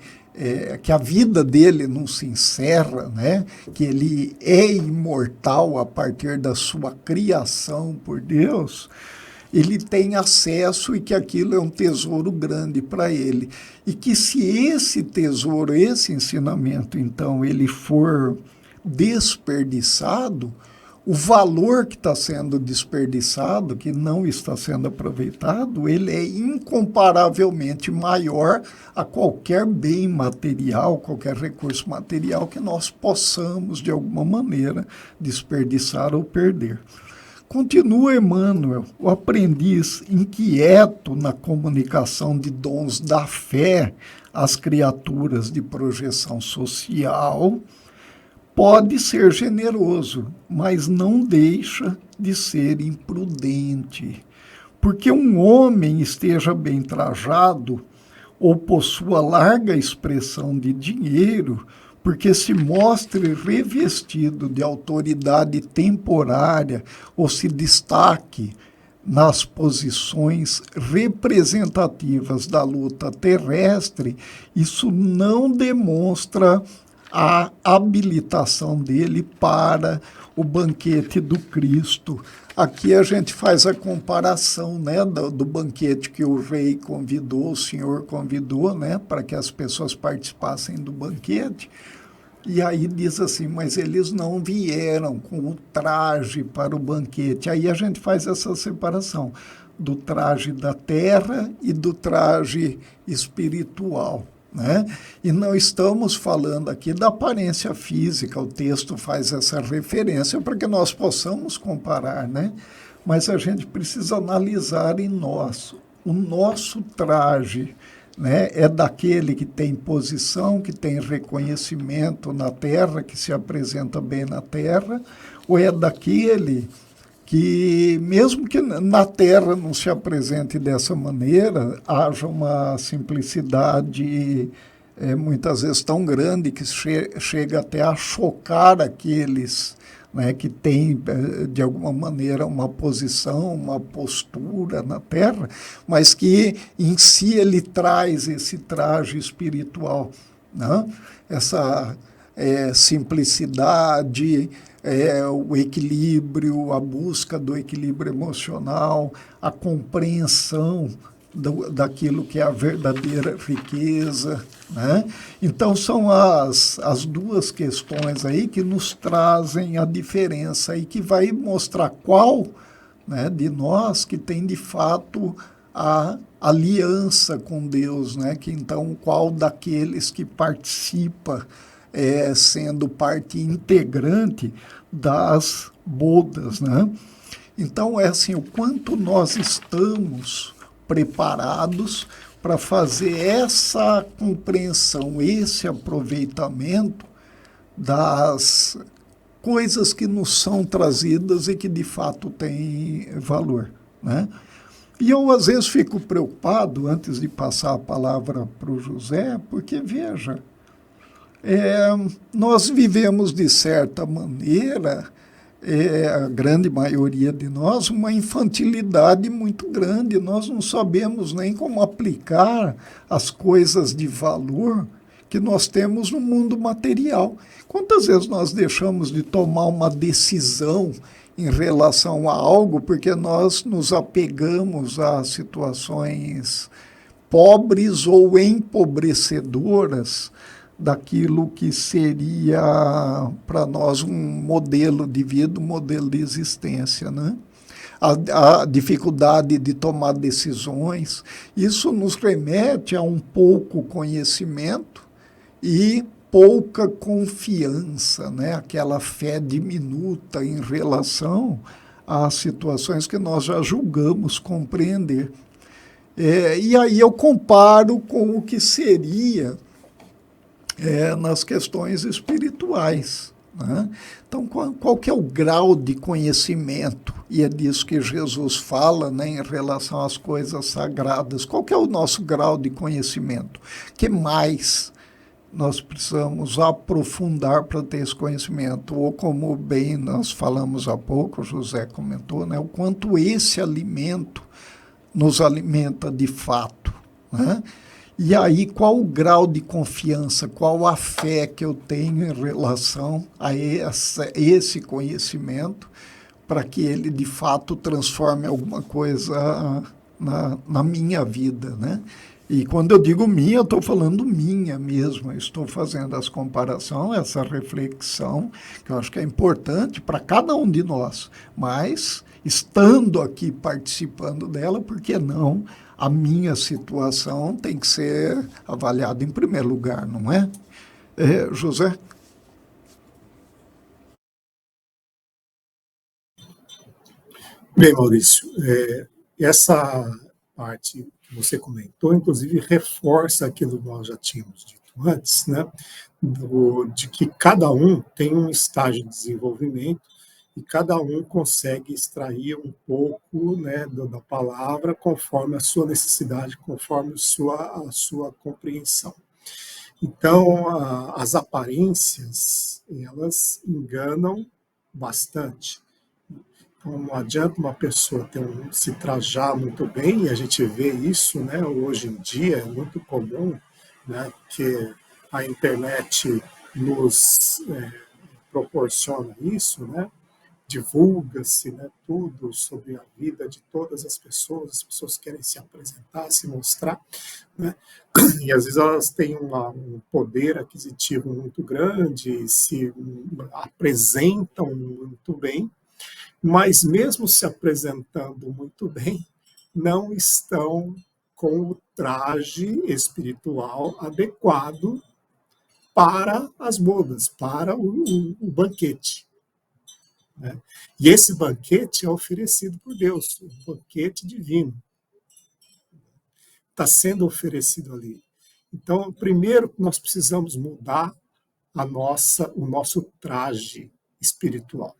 S1: que a vida dele não se encerra, né? Que ele é imortal a partir da sua criação por Deus, ele tem acesso e que aquilo é um tesouro grande para ele. E que se esse tesouro, esse ensinamento, então, ele for desperdiçado, o valor que está sendo desperdiçado, que não está sendo aproveitado, ele é incomparavelmente maior a qualquer bem material, qualquer recurso material que nós possamos, de alguma maneira, desperdiçar ou perder. Continua Emmanuel, o aprendiz inquieto na comunicação de dons da fé às criaturas de projeção social, pode ser generoso, mas não deixa de ser imprudente. Porque um homem esteja bem trajado ou possua larga expressão de dinheiro, porque se mostre revestido de autoridade temporária ou se destaque nas posições representativas da luta terrestre, isso não demonstra a habilitação dele para o banquete do Cristo. Aqui a gente faz a comparação, né, do banquete que o rei convidou, o senhor convidou, né, para que as pessoas participassem do banquete. E aí diz assim, mas eles não vieram com o traje para o banquete. Aí a gente faz essa separação do traje da terra e do traje espiritual. Né? E não estamos falando aqui da aparência física, o texto faz essa referência para que nós possamos comparar, né? Mas a gente precisa analisar em nós. O nosso traje, né, é daquele que tem posição, que tem reconhecimento na terra, que se apresenta bem na terra, ou é daquele que, mesmo que na Terra não se apresente dessa maneira, haja uma simplicidade muitas vezes tão grande que chega até a chocar aqueles, né, que têm, de alguma maneira, uma posição, uma postura na Terra, mas que em si ele traz esse traje espiritual, né? Essa simplicidade, o equilíbrio, a busca do equilíbrio emocional, a compreensão daquilo que é a verdadeira riqueza. Né? Então, são as duas questões aí que nos trazem a diferença e que vai mostrar qual, né, de nós que tem de fato a aliança com Deus, né? Que então qual daqueles que participa sendo parte integrante das bodas, né? Então é assim, o quanto nós estamos preparados para fazer essa compreensão, esse aproveitamento das coisas que nos são trazidas e que de fato têm valor, né? E eu às vezes fico preocupado, antes de passar a palavra para o José, porque veja, nós vivemos, de certa maneira, a grande maioria de nós, uma infantilidade muito grande. Nós não sabemos nem como aplicar as coisas de valor que nós temos no mundo material. Quantas vezes nós deixamos de tomar uma decisão em relação a algo porque nós nos apegamos a situações pobres ou empobrecedoras daquilo que seria para nós um modelo de vida, um modelo de existência, né? A dificuldade de tomar decisões, isso nos remete a um pouco conhecimento e pouca confiança, né? Aquela fé diminuta em relação às situações que nós já julgamos compreender. E aí eu comparo com o que seria nas questões espirituais. Né? Então, qual que é o grau de conhecimento? E é disso que Jesus fala, né, em relação às coisas sagradas. Qual que é o nosso grau de conhecimento? O que mais nós precisamos aprofundar para ter esse conhecimento? Ou como bem nós falamos há pouco, o José comentou, né, o quanto esse alimento nos alimenta de fato, né? E aí, qual o grau de confiança, qual a fé que eu tenho em relação a esse conhecimento para que ele, de fato, transforme alguma coisa na minha vida, né? E quando eu digo minha, eu estou falando minha mesmo, eu estou fazendo essa comparação, essa reflexão, que eu acho que é importante para cada um de nós, mas estando aqui participando dela, por que não? A minha situação tem que ser avaliada em primeiro lugar, não é? José?
S2: Bem, Maurício, essa parte que você comentou, inclusive, reforça aquilo que nós já tínhamos dito antes, né, de que cada um tem um estágio de desenvolvimento e cada um consegue extrair um pouco, né, da palavra conforme a sua necessidade, conforme a sua compreensão. Então, as aparências, elas enganam bastante. Então, não adianta uma pessoa se trajar muito bem, e a gente vê isso, né, hoje em dia, é muito comum, né, que a internet nos proporciona isso, né, divulga-se, né, tudo sobre a vida de todas as pessoas querem se apresentar, se mostrar, né, e às vezes elas têm um poder aquisitivo muito grande, se apresentam muito bem, mas mesmo se apresentando muito bem, não estão com o traje espiritual adequado para as bodas, para o banquete, né? E esse banquete é oferecido por Deus, um banquete divino, está sendo oferecido ali. Então, primeiro nós precisamos mudar o nosso traje espiritual.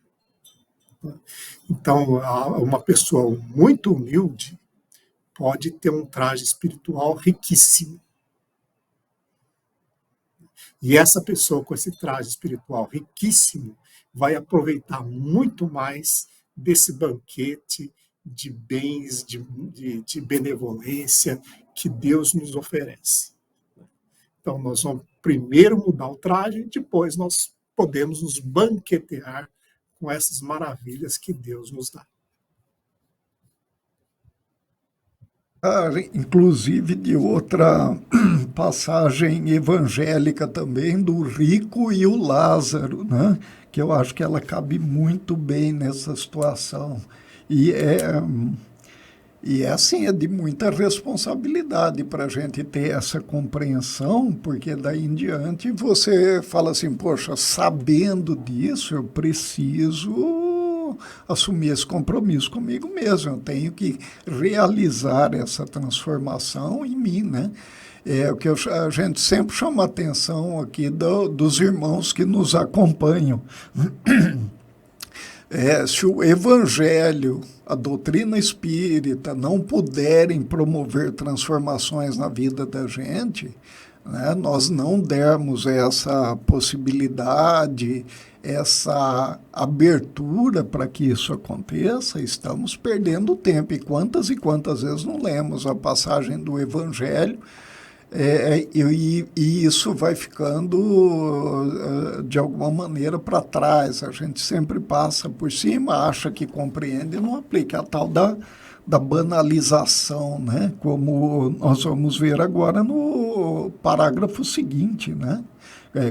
S2: Então, uma pessoa muito humilde pode ter um traje espiritual riquíssimo. E essa pessoa com esse traje espiritual riquíssimo vai aproveitar muito mais desse banquete de bens, de benevolência que Deus nos oferece. Então, nós vamos primeiro mudar o traje, depois nós podemos nos banquetear com essas maravilhas que Deus nos dá.
S1: Inclusive de outra passagem evangélica também, do rico e o Lázaro, né? Que eu acho que ela cabe muito bem nessa situação. E assim, é de muita responsabilidade para a gente ter essa compreensão, porque daí em diante você fala assim, poxa, sabendo disso, eu preciso assumir esse compromisso comigo mesmo, eu tenho que realizar essa transformação em mim, né? É o que a gente sempre chama a atenção aqui dos irmãos que nos acompanham. Se o evangelho, a doutrina espírita não puderem promover transformações na vida da gente, né, nós não dermos essa possibilidade, essa abertura para que isso aconteça, estamos perdendo tempo. E quantas vezes não lemos a passagem do evangelho, e isso vai ficando, de alguma maneira, para trás. A gente sempre passa por cima, acha que compreende e não aplica. A tal da banalização, né? Como nós vamos ver agora no parágrafo seguinte, né?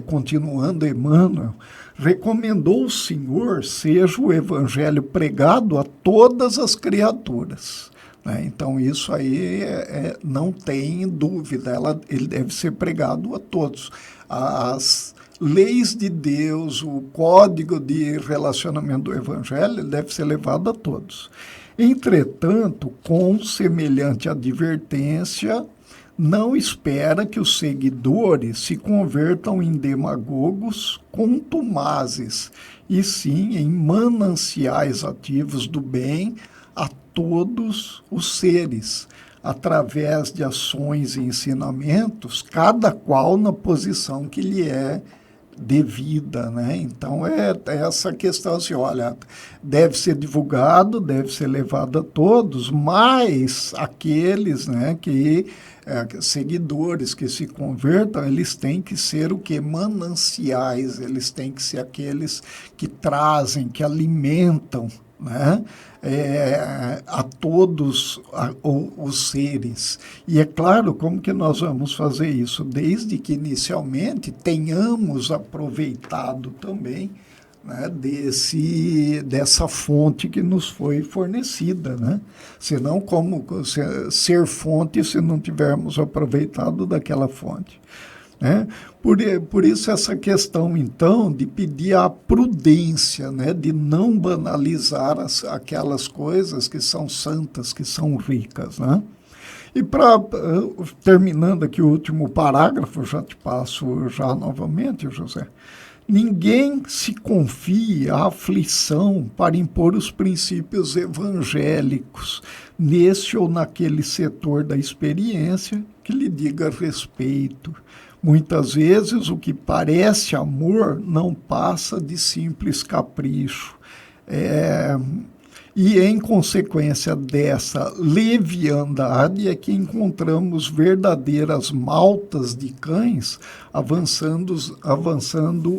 S1: Continuando, Emmanuel, recomendou o Senhor seja o evangelho pregado a todas as criaturas. Então, isso aí não tem dúvida, ele deve ser pregado a todos. As leis de Deus, o código de relacionamento do Evangelho, deve ser levado a todos. Entretanto, com semelhante advertência, não espera que os seguidores se convertam em demagogos contumazes, e sim em mananciais ativos do bem a todos os seres, através de ações e ensinamentos, cada qual na posição que lhe é devida, né? Então é essa questão assim, olha, deve ser divulgado, deve ser levado a todos, mas aqueles, né, que seguidores que se convertam, eles têm que ser o que? Mananciais, eles têm que ser aqueles que trazem, que alimentam, né? A todos os seres. E é claro, como que nós vamos fazer isso? Desde que inicialmente tenhamos aproveitado também, né, dessa fonte que nos foi fornecida, né? Senão, como ser fonte se não tivermos aproveitado daquela fonte? né? Por isso essa questão, então, de pedir a prudência, né? De não banalizar aquelas coisas que são santas, que são ricas, né? E para terminando aqui o último parágrafo, já te passo já novamente, José. Ninguém se confie à aflição para impor os princípios evangélicos nesse ou naquele setor da experiência que lhe diga respeito. Muitas vezes o que parece amor não passa de simples capricho. É, e em consequência dessa leviandade é que encontramos verdadeiras maltas de cães avançando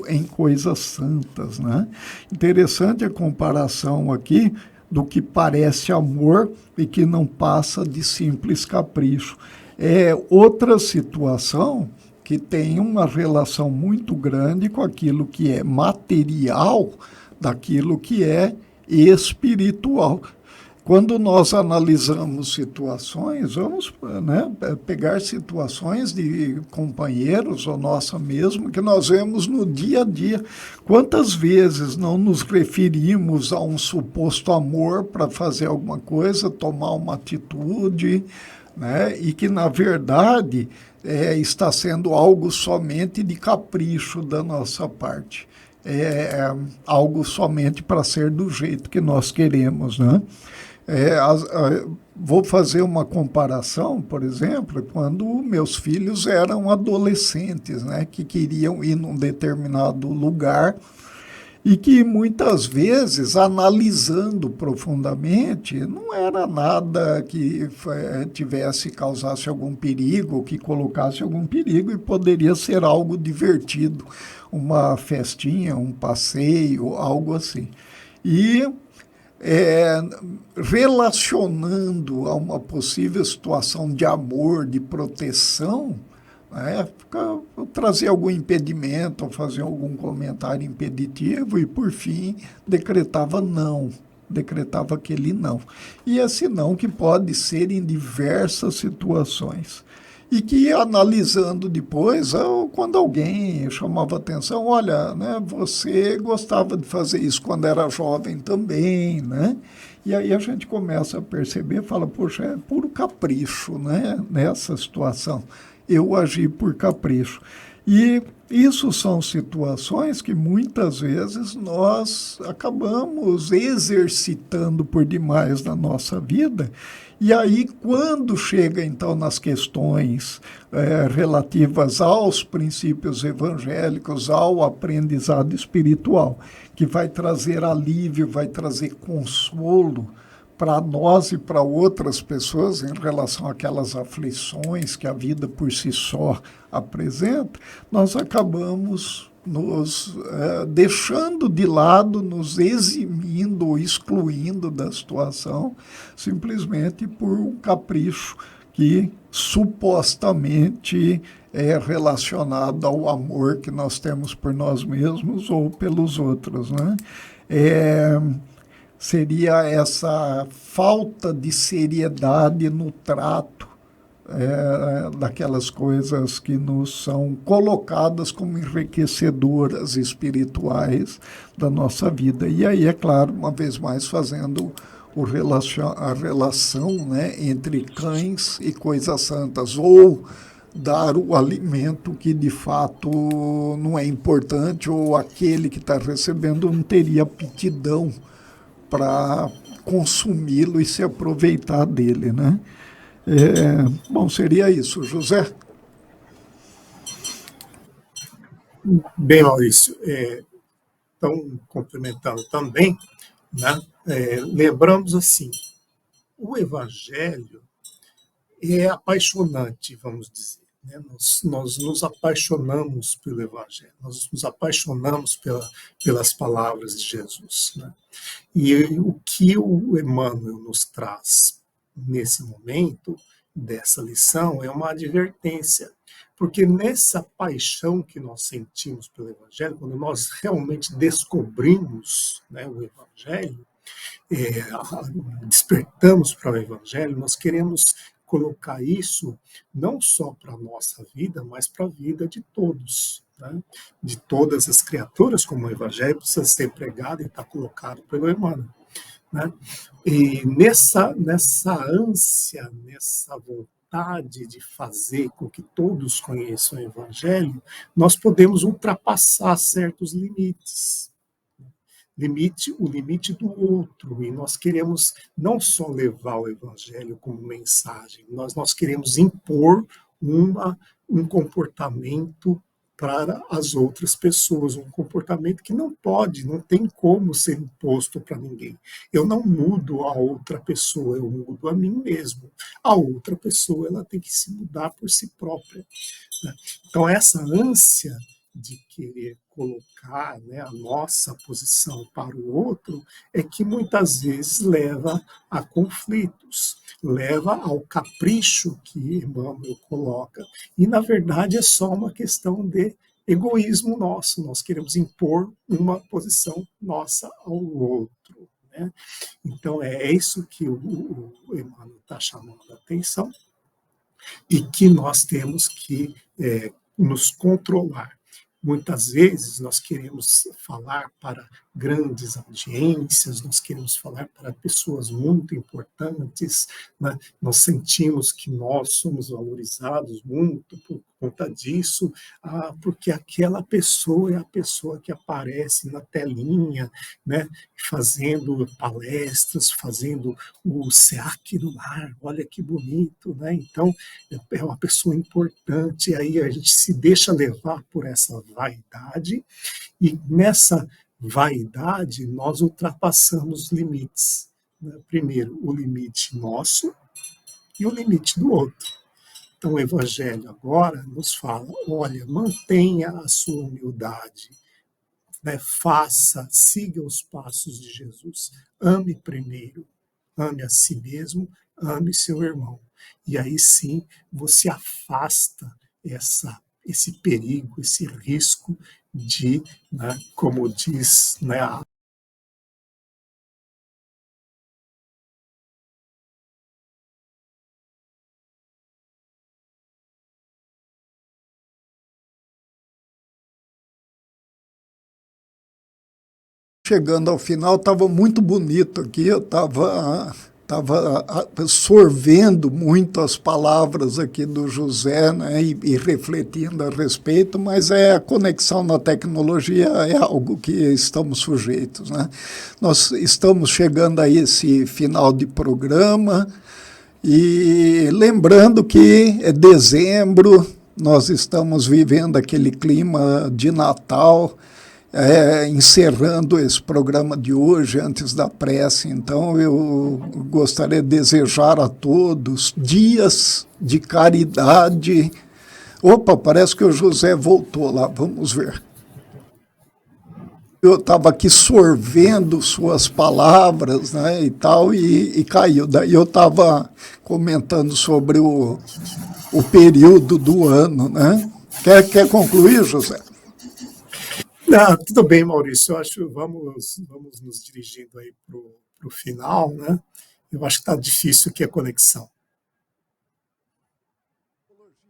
S1: em coisas santas, né? Interessante a comparação aqui do que parece amor e que não passa de simples capricho. É outra situação que tem uma relação muito grande com aquilo que é material, daquilo que é espiritual. Quando nós analisamos situações, vamos, né, pegar situações de companheiros ou nossa mesmo, que nós vemos no dia a dia. Quantas vezes não nos referimos a um suposto amor para fazer alguma coisa, tomar uma atitude, né, e que, na verdade, está sendo algo somente de capricho da nossa parte. É algo somente para ser do jeito que nós queremos, né? Vou fazer uma comparação, por exemplo, quando meus filhos eram adolescentes, né, que queriam ir num determinado lugar e que muitas vezes, analisando profundamente, não era nada que causasse algum perigo, que colocasse algum perigo, e poderia ser algo divertido, uma festinha, um passeio, algo assim. E relacionando a uma possível situação de amor, de proteção, né, trazer algum impedimento ou fazer algum comentário impeditivo e, por fim, decretava não, decretava aquele não. E esse não que pode ser em diversas situações. E que, analisando depois, quando alguém chamava atenção, olha, né, você gostava de fazer isso quando era jovem também, né? E aí a gente começa a perceber, fala, poxa, é puro capricho, né, nessa situação. Eu agi por capricho. E isso são situações que muitas vezes nós acabamos exercitando por demais na nossa vida. E aí, quando chega então nas questões relativas aos princípios evangélicos, ao aprendizado espiritual, que vai trazer alívio, vai trazer consolo para nós e para outras pessoas em relação àquelas aflições que a vida por si só apresenta, nós acabamos nos deixando de lado, nos eximindo ou excluindo da situação, simplesmente por um capricho que supostamente é relacionado ao amor que nós temos por nós mesmos ou pelos outros, né? Seria essa falta de seriedade no trato daquelas coisas que nos são colocadas como enriquecedoras espirituais da nossa vida. E aí, é claro, uma vez mais fazendo a relação, né, entre cães e coisas santas, ou dar o alimento que de fato não é importante, ou aquele que está recebendo não teria aptidão para consumi-lo e se aproveitar dele, né? Bom, seria isso, José.
S2: Bem, Maurício, então, complementando também, né, lembramos assim, o Evangelho é apaixonante, vamos dizer. Né? Nós nos apaixonamos pelo Evangelho, nós nos apaixonamos pelas palavras de Jesus. Né? E o que o Emmanuel nos traz nesse momento dessa lição é uma advertência, porque nessa paixão que nós sentimos pelo Evangelho, quando nós realmente descobrimos, né, o Evangelho, despertamos para o Evangelho, nós queremos colocar isso não só para a nossa vida, mas para a vida de todos, né? De todas as criaturas, como o Evangelho precisa ser pregado e está colocado pelo Emmanuel, né? E nessa ânsia, nessa vontade de fazer com que todos conheçam o Evangelho, nós podemos ultrapassar certos limites. O limite do outro, e nós queremos não só levar o Evangelho como mensagem, nós queremos impor um comportamento para as outras pessoas, um comportamento que não pode, não tem como ser imposto para ninguém. Eu não mudo a outra pessoa, eu mudo a mim mesmo. A outra pessoa, ela tem que se mudar por si própria, né? Então, essa ânsia de querer colocar, né, a nossa posição para o outro é que muitas vezes leva a conflitos, leva ao capricho que Emmanuel coloca. E, na verdade, é só uma questão de egoísmo nosso. Nós queremos impor uma posição nossa ao outro, né? Então, é isso que o Emmanuel está chamando a atenção e que nós temos que nos controlar. Muitas vezes nós queremos falar para grandes audiências, nós queremos falar para pessoas muito importantes, né? Nós sentimos que nós somos valorizados muito por conta disso, porque aquela pessoa é a pessoa que aparece na telinha, né? Fazendo palestras, fazendo o SEAC no ar, olha que bonito, né? Então, é uma pessoa importante, aí a gente se deixa levar por essa vaidade, e nessa vaidade nós ultrapassamos os limites, né? Primeiro, o limite nosso e o limite do outro. Então, o Evangelho agora nos fala, olha, mantenha a sua humildade, né? Siga os passos de Jesus, ame primeiro, ame a si mesmo, ame seu irmão. E aí sim você afasta esse perigo, esse risco de, né, como diz, né,
S1: Chegando ao final, estava muito bonito aqui, eu estava absorvendo muito as palavras aqui do José, né, e refletindo a respeito, mas a conexão na tecnologia é algo que estamos sujeitos, né? Nós estamos chegando a esse final de programa e lembrando que é dezembro, nós estamos vivendo aquele clima de Natal, encerrando esse programa de hoje, antes da prece. Então, eu gostaria de desejar a todos dias de caridade. Opa, parece que o José voltou lá, vamos ver. Eu estava aqui sorvendo suas palavras, né, e tal, e caiu. Daí eu estava comentando sobre o período do ano, né? Quer concluir, José?
S2: Não, tudo bem, Maurício. Eu acho que vamos nos dirigindo aí para o final, né? Eu acho que está difícil aqui a conexão.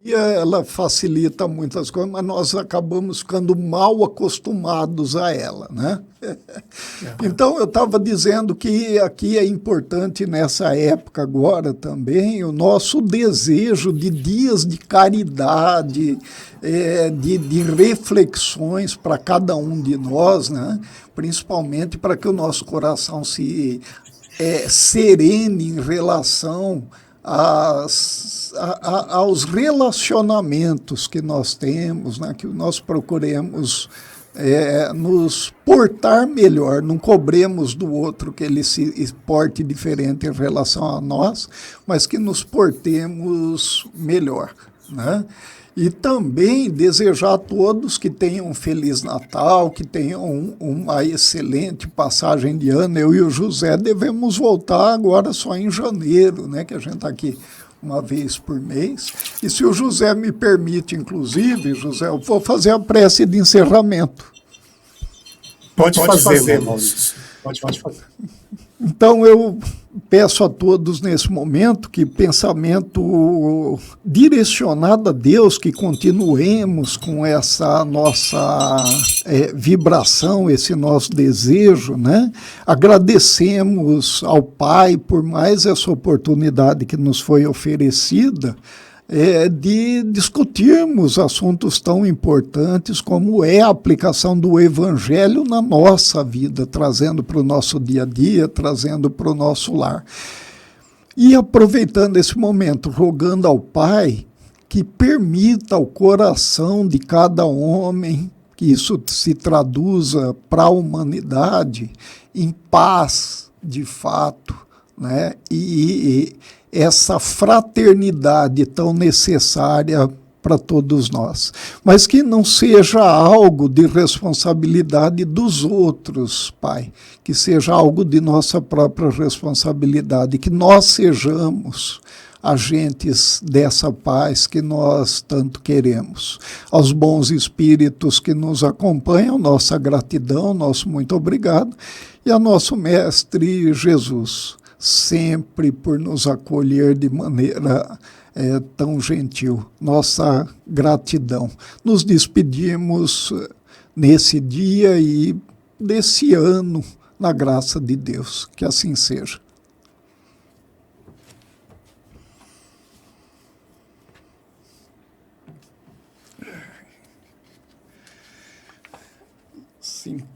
S1: E ela facilita muitas coisas, mas nós acabamos ficando mal acostumados a ela, né? Então, eu estava dizendo que aqui é importante, nessa época agora também, o nosso desejo de dias de caridade, de reflexões para cada um de nós, né? Principalmente para que o nosso coração se serene em relação aos relacionamentos que nós temos, né, que nós procuremos nos portar melhor, não cobremos do outro que ele se porte diferente em relação a nós, mas que nos portemos melhor, né? E também desejar a todos que tenham um Feliz Natal, que tenham uma excelente passagem de ano. Eu e o José devemos voltar agora só em janeiro, né, que a gente está aqui uma vez por mês. E se o José me permite, inclusive, José, eu vou fazer a prece de encerramento.
S2: Pode fazer, Maurício. Pode fazer.
S1: Então eu peço a todos nesse momento que pensamento direcionado a Deus, que continuemos com essa nossa vibração, esse nosso desejo, né? Agradecemos ao Pai por mais essa oportunidade que nos foi oferecida, de discutirmos assuntos tão importantes como é a aplicação do Evangelho na nossa vida, trazendo para o nosso dia a dia, trazendo para o nosso lar. E aproveitando esse momento, rogando ao Pai que permita ao coração de cada homem, que isso se traduza para a humanidade em paz, de fato, né? E essa fraternidade tão necessária para todos nós, mas que não seja algo de responsabilidade dos outros, Pai, que seja algo de nossa própria responsabilidade, que nós sejamos agentes dessa paz que nós tanto queremos. Aos bons espíritos que nos acompanham, nossa gratidão, nosso muito obrigado, e a nosso Mestre Jesus, sempre por nos acolher de maneira tão gentil. Nossa gratidão. Nos despedimos nesse dia e desse ano, na graça de Deus. Que assim seja.